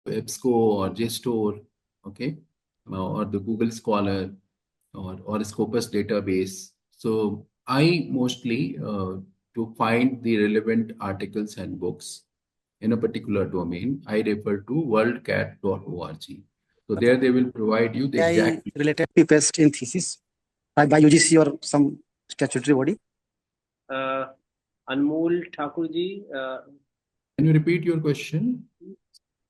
EBSCO or JSTOR, okay, or the Google Scholar or Scopus database. So I mostly to find the relevant articles and books in a particular domain, I refer to worldcat.org. So there they will provide you the exact related papers in thesis by UGC or some statutory body. Anmol Thakur ji, can you repeat your question?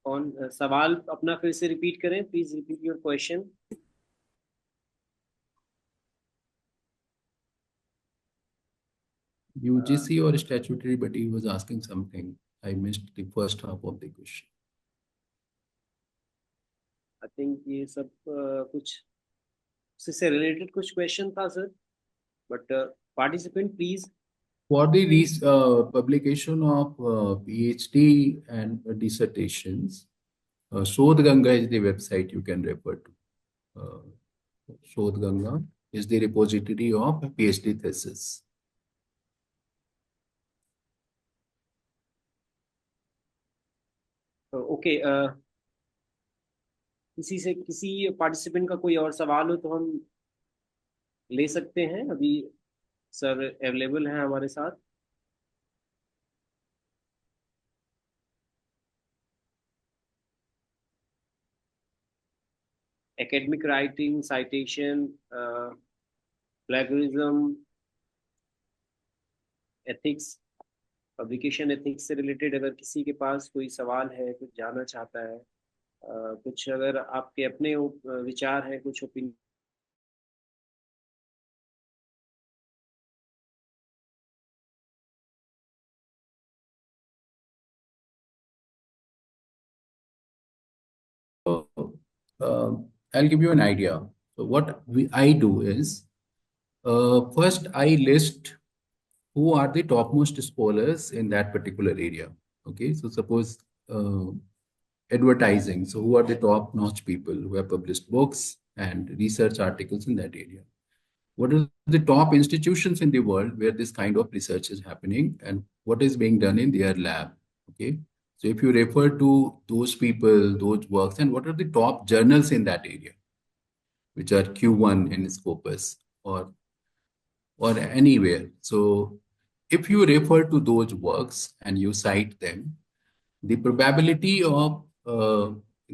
On सवाल अपना फिर से repeat करें. Please repeat your question. UGC or statutory, but he was asking something. I missed the first half of the question. I think ये सब कुछ से related कुछ question था sir. But participant, please. For the publication of PhD and dissertations, Shodh Ganga is the website you can refer to. Shodh Ganga is the repository of PhD thesis. Okay. किसी participant का कोई और सवाल हो तो हम ले सकते हैं. अभी सर अवेलेबल हैं हमारे साथ. Academic writing, citation, plagiarism, ethics, publication ethics से related अगर किसी के पास कोई सवाल है, कुछ जानना चाहता है, कुछ अगर आपके अपने विचार हैं, कुछ opinion I'll give you an idea. So what I do is, first I list who are the topmost scholars in that particular area. Okay, so suppose advertising. So who are the top-notch people who have published books and research articles in that area? What are the top institutions in the world where this kind of research is happening and what is being done in their lab? Okay. So if you refer to those people, those works, and what are the top journals in that area, which are Q1 in Scopus or anywhere. So if you refer to those works and you cite them, the probability of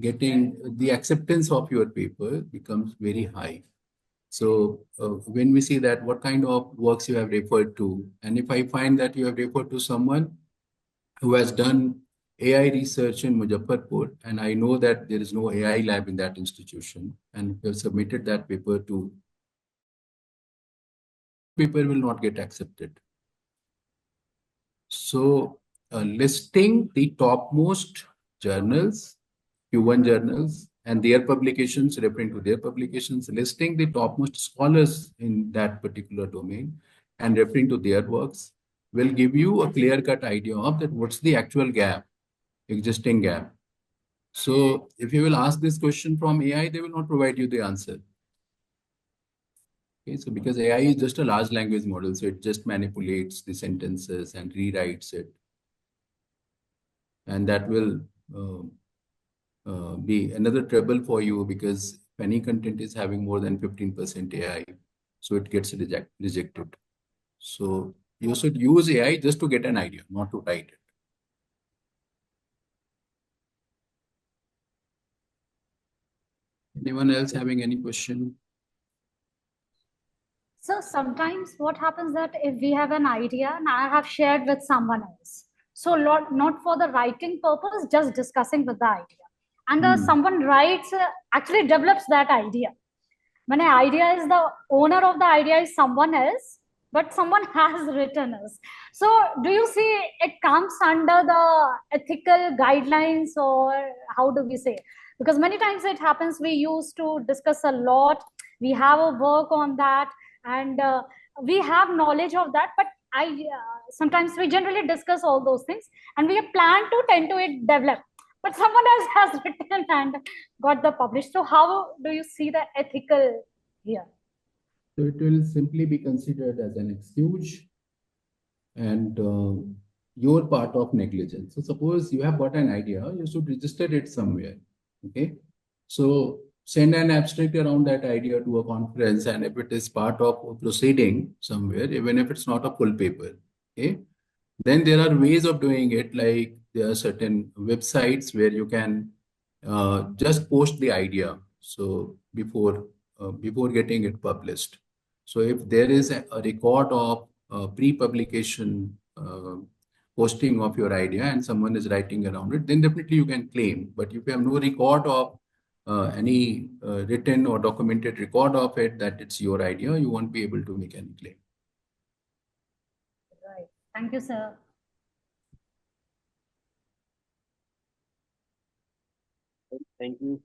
getting the acceptance of your paper becomes very high. So when we see that what kind of works you have referred to, and if I find that you have referred to someone who has done AI research in Muzaffarpur, and I know that there is no AI lab in that institution, and you have submitted that paper to, paper will not get accepted. So listing the topmost journals, Q1 journals, and their publications, referring to their publications, listing the topmost scholars in that particular domain and referring to their works will give you a clear-cut idea of that what's the actual gap, existing gap. So if you will ask this question from AI, they will not provide you the answer. Okay, so because AI is just a large language model, so it just manipulates the sentences and rewrites it. And that will be another trouble for you because if any content is having more than 15% AI, so it gets rejected. So you should use AI just to get an idea, not to write it. Anyone else having any question? So sometimes what happens that if we have an idea and I have shared with someone else, so not for the writing purpose, just discussing with the idea. And someone writes, actually develops that idea. When an idea is the owner of the idea is someone else, but someone has written us. So do you see it comes under the ethical guidelines, or how do we say? Because many times it happens, we used to discuss a lot, we have a work on that, and we have knowledge of that, but sometimes we generally discuss all those things and we plan to tend to it develop, but someone else has written and got the published. So how do you see the ethical here? So it will simply be considered as an excuse, and your part of negligence. So suppose you have got an idea, you should register it somewhere. Okay. So send an abstract around that idea to a conference, and if it is part of a proceeding somewhere, even if it's not a full paper, okay, then there are ways of doing it. Like there are certain websites where you can just post the idea. So before getting it published. So if there is a record of pre-publication posting of your idea and someone is writing around it, then definitely you can claim. But if you have no record of any written or documented record of it that it's your idea, you won't be able to make any claim. Right. Thank you, sir. Thank you.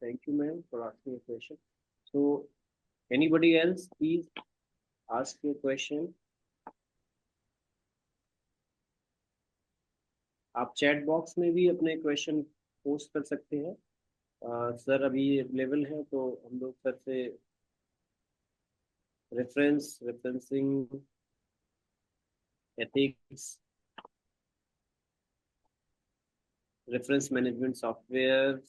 Thank you, ma'am, for asking a question. So, anybody else, please ask your question. आप chat box में भी अपने question post कर सकते हैं. Sir अभी available है तो हम लोग सर से referencing, ethics, reference management software,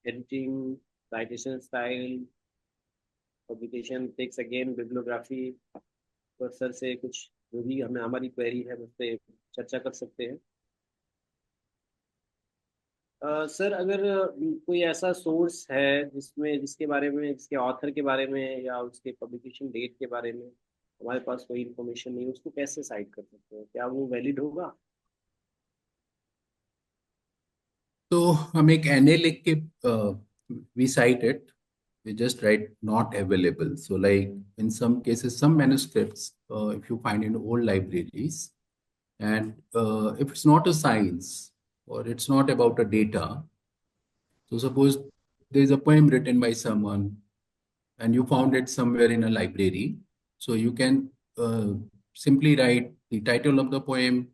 editing, citation style, publication ethics, again bibliography पर सर से कुछ जो भी हमारी क्वेरी है उस पर चर्चा कर सकते हैं. सर अगर कोई ऐसा सोर्स है जिसके बारे में, जिसके ऑथर के बारे में या उसके पब्लिकेशन डेट के बारे में हमारे पास कोई इन्फॉर्मेशन नहीं, उसको कैसे साइट कर सकते हैं? क्या वो वैलिड होगा? तो हम एक NA लिख के we cite it, we just write not available. So like in some cases, some manuscripts, if you find in old libraries, and if it's not a science or it's not about a data, so suppose there is a poem written by someone and you found it somewhere in a library, so you can simply write the title of the poem,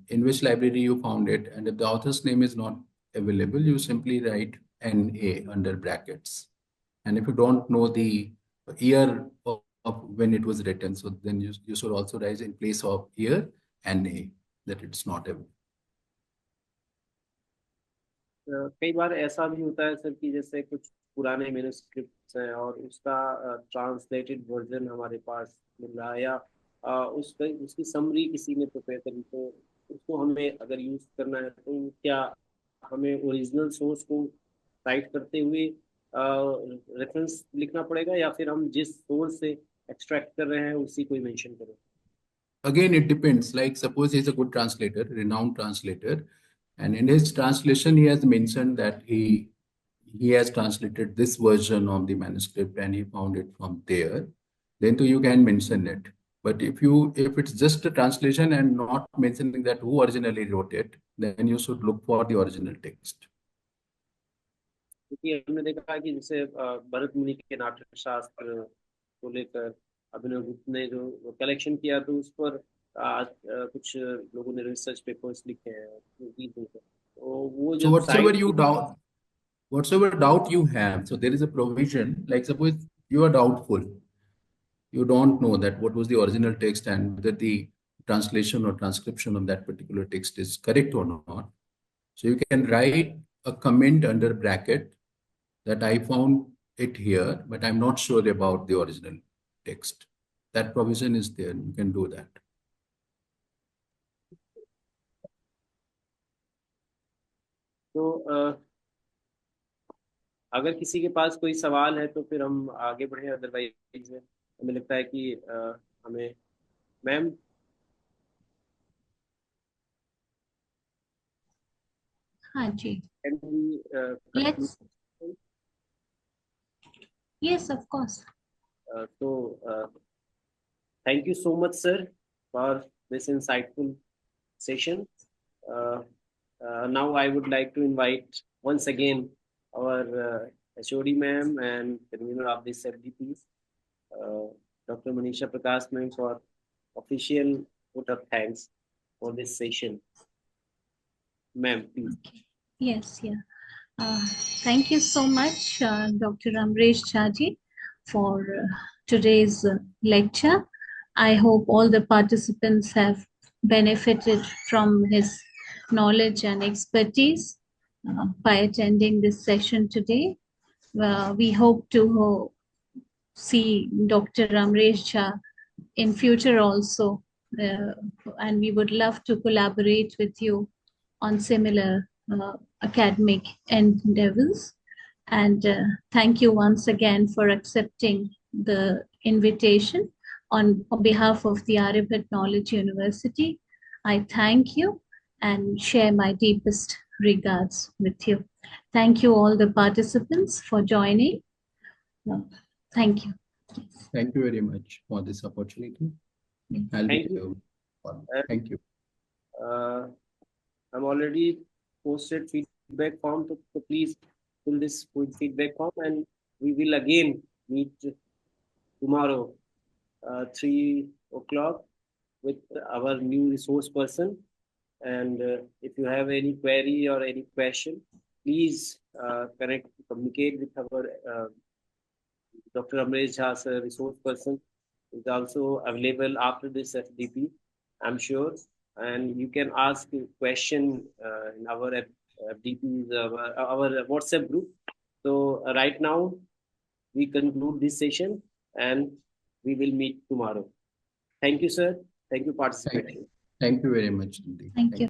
in which library you found it, and if the author's name is not available, you simply write NA under brackets. And if you don't know the year of when it was written, so then you should also write in place of year NA that it's not available. कई बार ऐसा भी होता है sir कि जैसे कुछ पुराने manuscripts हैं और उसका ट्रांसलेटेड वर्जन हमारे पास मिल रहा है, या उसकी समरी किसी ने प्रिपेयर करी, तो उसको हमें अगर यूज करना है तो क्या हमें ओरिजिनल सोर्स को साइट करते हुए रेफरेंस लिखना पड़ेगा, या फिर हम जिस सोर्स से एक्सट्रैक्ट कर रहे हैं उसी को ही मेंशन करें? Again, it depends. Like suppose he's a good translator, renowned translator, and in his translation he has mentioned that he has translated this version of the manuscript and he found it from there, then you can mention it. But if it's just a translation and not mentioning that who originally wrote it, then you should look for the original text. क्योंकि हमने देखा है कि जैसे भरत मुनि के नाट्य शास्त्र को लेकर अभिनव गुप्त ने जो कलेक्शन किया, तो उस पर कुछ लोगों ने रिसर्च पेपर्स लिखे हैं. तो वो So whatsoever doubt you have, so there is a provision. Like suppose you are doubtful, you don't know that what was the original text and whether the translation or transcription of that particular text is correct or not. So you can write a comment under bracket that I found it here, but I'm not sure about the original text. That provision is there. You can do that. तो अगर किसी के पास कोई सवाल है तो फिर हम आगे बढ़े, अदरवाइज हमें लगता है कि हमें मैम. हाँ जी. Can we, Let's. Yes, of course. So thank you so much, sir, for this insightful session. Now I would like to invite once again our HOD ma'am and convener of this FDP, Dr. Manisha Prakash ma'am, for official vote of thanks for this session. Ma'am, please. Okay. Yes, yeah. Thank you so much, Dr. Amresh Chaji, for today's lecture. I hope all the participants have benefited from his knowledge and expertise by attending this session today. We hope to see Dr. Amresh Jha in future also, and we would love to collaborate with you on similar academic endeavors. And thank you once again for accepting the invitation on behalf of the Aryabhat Knowledge University. I thank you and share my deepest regards with you. Thank you all the participants for joining. Thank you. Thank you very much for this opportunity. Thank you. Thank you. I'm already posted feedback form, so please fill this feedback form, and we will again meet tomorrow, 3 o'clock, with our new resource person. And if you have any query or any question, please communicate with our Dr. Amresh Jha, resource person, is also available after this FDP, I'm sure. And you can ask a question in our FDP's, our WhatsApp group. So right now, we conclude this session and we will meet tomorrow. Thank you, sir. Thank you, participating. Thank you very much. Thank you.